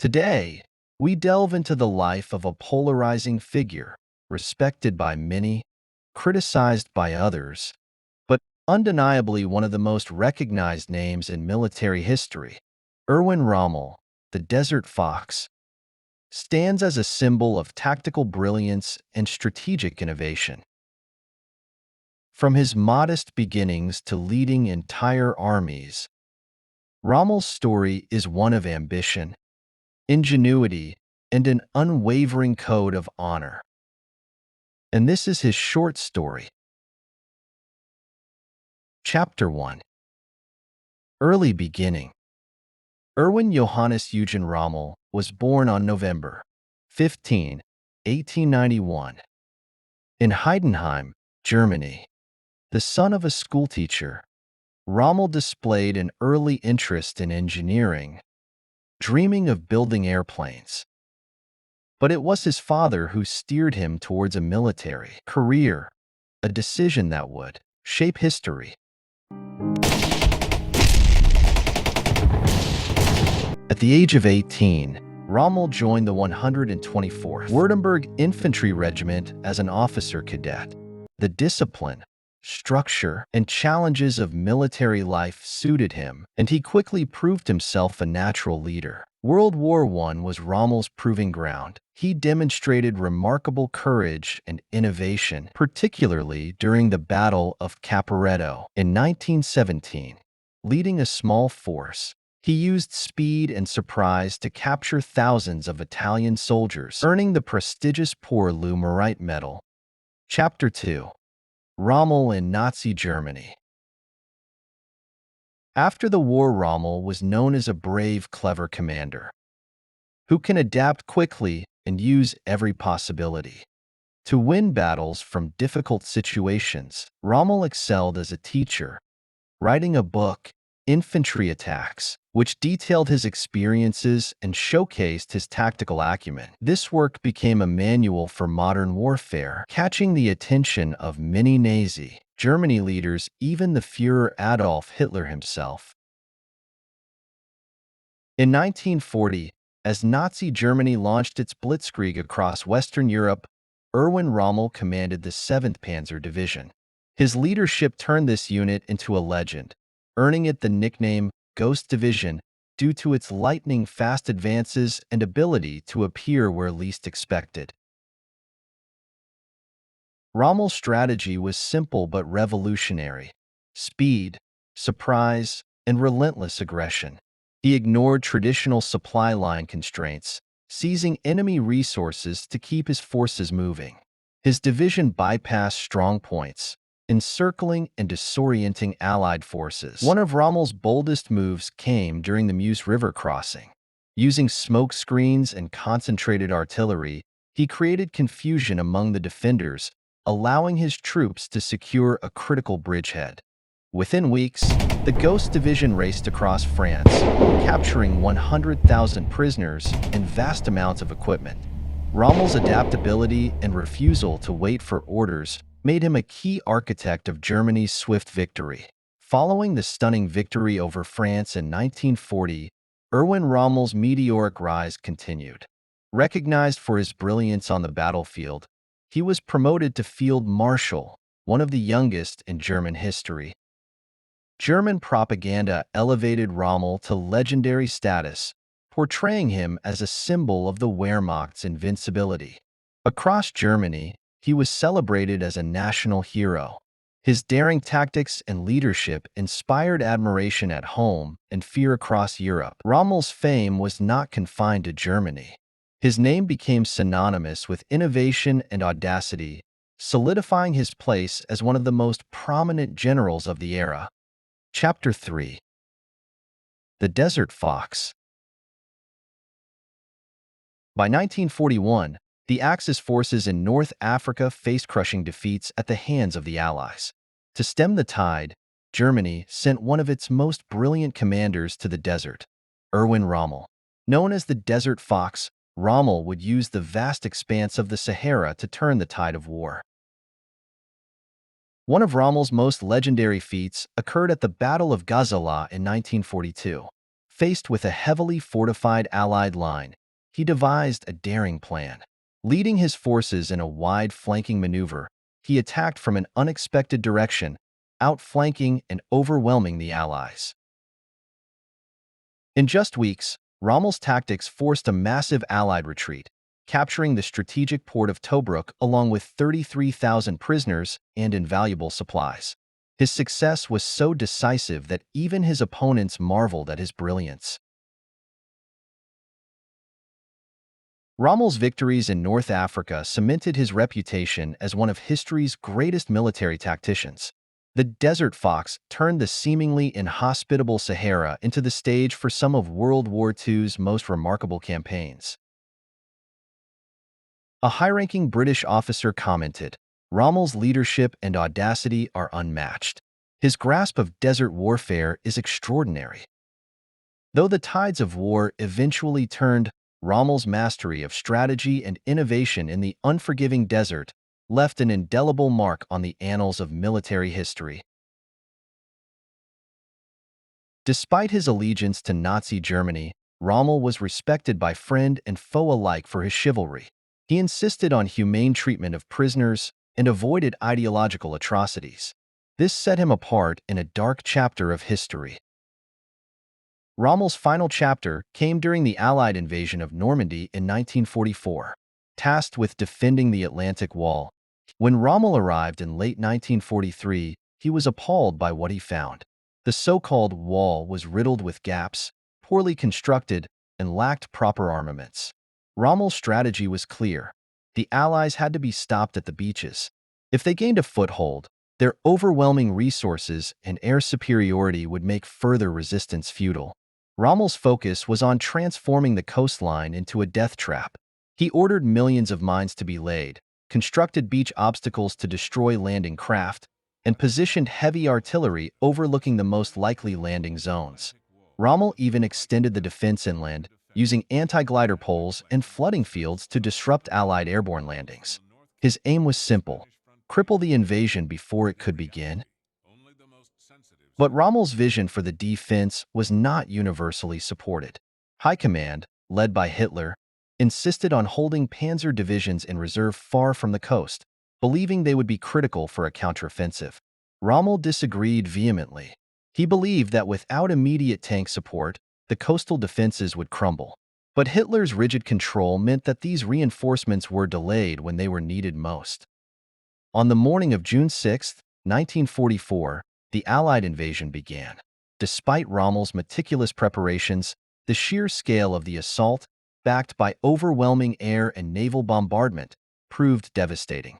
Today, we delve into the life of a polarizing figure, respected by many, criticized by others, but undeniably one of the most recognized names in military history. Erwin Rommel, the Desert Fox, stands as a symbol of tactical brilliance and strategic innovation. From his modest beginnings to leading entire armies, Rommel's story is one of ambition, ingenuity, and an unwavering code of honor. And this is his short story. Chapter 1. Early Beginning. Erwin Johannes Eugen Rommel was born on November 15, 1891, in Heidenheim, Germany. The son of a schoolteacher, Rommel displayed an early interest in engineering, dreaming of building airplanes. But it was his father who steered him towards a military career, a decision that would shape history. At the age of 18, Rommel joined the 124th Württemberg Infantry Regiment as an officer cadet. The discipline, structure, and challenges of military life suited him, and he quickly proved himself a natural leader. World War I was Rommel's proving ground. He demonstrated remarkable courage and innovation, particularly during the Battle of Caporetto in 1917. Leading a small force, he used speed and surprise to capture thousands of Italian soldiers, earning the prestigious Pour-le Mérite Medal. Chapter 2. Rommel in Nazi Germany. After the war, Rommel was known as a brave, clever commander who can adapt quickly and use every possibility to win battles from difficult situations. Rommel excelled as a teacher, writing a book, Infantry Attacks, which detailed his experiences and showcased his tactical acumen. This work became a manual for modern warfare, catching the attention of many Nazi Germany leaders, even the Führer Adolf Hitler himself. In 1940, as Nazi Germany launched its blitzkrieg across Western Europe, Erwin Rommel commanded the 7th Panzer Division. His leadership turned this unit into a legend, earning it the nickname Ghost Division due to its lightning-fast advances and ability to appear where least expected. Rommel's strategy was simple but revolutionary: speed, surprise, and relentless aggression. He ignored traditional supply line constraints, seizing enemy resources to keep his forces moving. His division bypassed strong points, encircling and disorienting Allied forces. One of Rommel's boldest moves came during the Meuse River crossing. Using smoke screens and concentrated artillery, he created confusion among the defenders, allowing his troops to secure a critical bridgehead. Within weeks, the Ghost Division raced across France, capturing 100,000 prisoners and vast amounts of equipment. Rommel's adaptability and refusal to wait for orders made him a key architect of Germany's swift victory. Following the stunning victory over France in 1940, Erwin Rommel's meteoric rise continued. Recognized for his brilliance on the battlefield, he was promoted to Field Marshal, one of the youngest in German history. German propaganda elevated Rommel to legendary status, portraying him as a symbol of the Wehrmacht's invincibility. Across Germany, he was celebrated as a national hero. His daring tactics and leadership inspired admiration at home and fear across Europe. Rommel's fame was not confined to Germany. His name became synonymous with innovation and audacity, solidifying his place as one of the most prominent generals of the era. Chapter 3. The Desert Fox. By 1941, the Axis forces in North Africa faced crushing defeats at the hands of the Allies. To stem the tide, Germany sent one of its most brilliant commanders to the desert, Erwin Rommel. Known as the Desert Fox, Rommel would use the vast expanse of the Sahara to turn the tide of war. One of Rommel's most legendary feats occurred at the Battle of Gazala in 1942. Faced with a heavily fortified Allied line, he devised a daring plan. Leading his forces in a wide flanking maneuver, he attacked from an unexpected direction, outflanking and overwhelming the Allies. In just weeks, Rommel's tactics forced a massive Allied retreat, capturing the strategic port of Tobruk along with 33,000 prisoners and invaluable supplies. His success was so decisive that even his opponents marveled at his brilliance. Rommel's victories in North Africa cemented his reputation as one of history's greatest military tacticians. The Desert Fox turned the seemingly inhospitable Sahara into the stage for some of World War II's most remarkable campaigns. A high-ranking British officer commented, "Rommel's leadership and audacity are unmatched. His grasp of desert warfare is extraordinary." Though the tides of war eventually turned, Rommel's mastery of strategy and innovation in the unforgiving desert left an indelible mark on the annals of military history. Despite his allegiance to Nazi Germany, Rommel was respected by friend and foe alike for his chivalry. He insisted on humane treatment of prisoners and avoided ideological atrocities. This set him apart in a dark chapter of history. Rommel's final chapter came during the Allied invasion of Normandy in 1944. Tasked with defending the Atlantic Wall, when Rommel arrived in late 1943, he was appalled by what he found. The so-called wall was riddled with gaps, poorly constructed, and lacked proper armaments. Rommel's strategy was clear. The Allies had to be stopped at the beaches. If they gained a foothold, their overwhelming resources and air superiority would make further resistance futile. Rommel's focus was on transforming the coastline into a death trap. He ordered millions of mines to be laid, constructed beach obstacles to destroy landing craft, and positioned heavy artillery overlooking the most likely landing zones. Rommel even extended the defense inland, using anti-glider poles and flooding fields to disrupt Allied airborne landings. His aim was simple: cripple the invasion before it could begin. But Rommel's vision for the defense was not universally supported. High Command, led by Hitler, insisted on holding panzer divisions in reserve far from the coast, believing they would be critical for a counteroffensive. Rommel disagreed vehemently. He believed that without immediate tank support, the coastal defenses would crumble. But Hitler's rigid control meant that these reinforcements were delayed when they were needed most. On the morning of June 6, 1944, the Allied invasion began. Despite Rommel's meticulous preparations, the sheer scale of the assault, backed by overwhelming air and naval bombardment, proved devastating.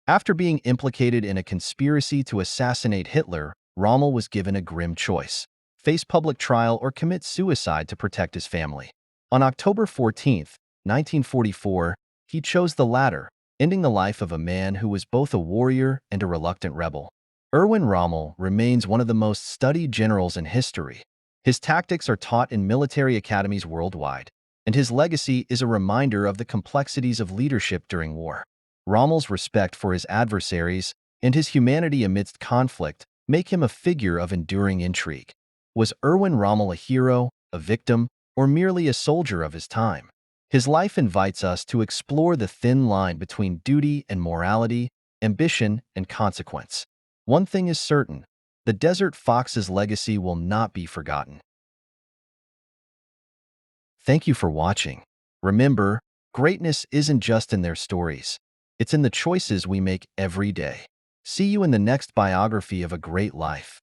After being implicated in a conspiracy to assassinate Hitler, Rommel was given a grim choice: face public trial or commit suicide to protect his family. On October 14, 1944, he chose the latter, ending the life of a man who was both a warrior and a reluctant rebel. Erwin Rommel remains one of the most studied generals in history. His tactics are taught in military academies worldwide, and his legacy is a reminder of the complexities of leadership during war. Rommel's respect for his adversaries and his humanity amidst conflict make him a figure of enduring intrigue. Was Erwin Rommel a hero, a victim, or merely a soldier of his time? His life invites us to explore the thin line between duty and morality, ambition and consequence. One thing is certain: the Desert Fox's legacy will not be forgotten. Thank you for watching. Remember, greatness isn't just in their stories. It's in the choices we make every day. See you in the next biography of a great life.